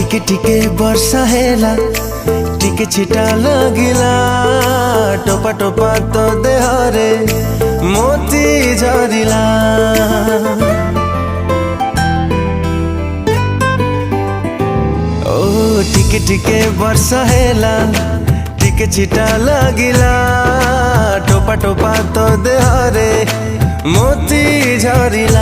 टिके टिके वर्षा हेला टिके छिटा लगिला टोपा टोपा तो देहरे मोती झरिला। ओ टिके टिके वर्षा हेला टिके छिटा लगिला टोपा टोपा तो देहरे मोती झरिला।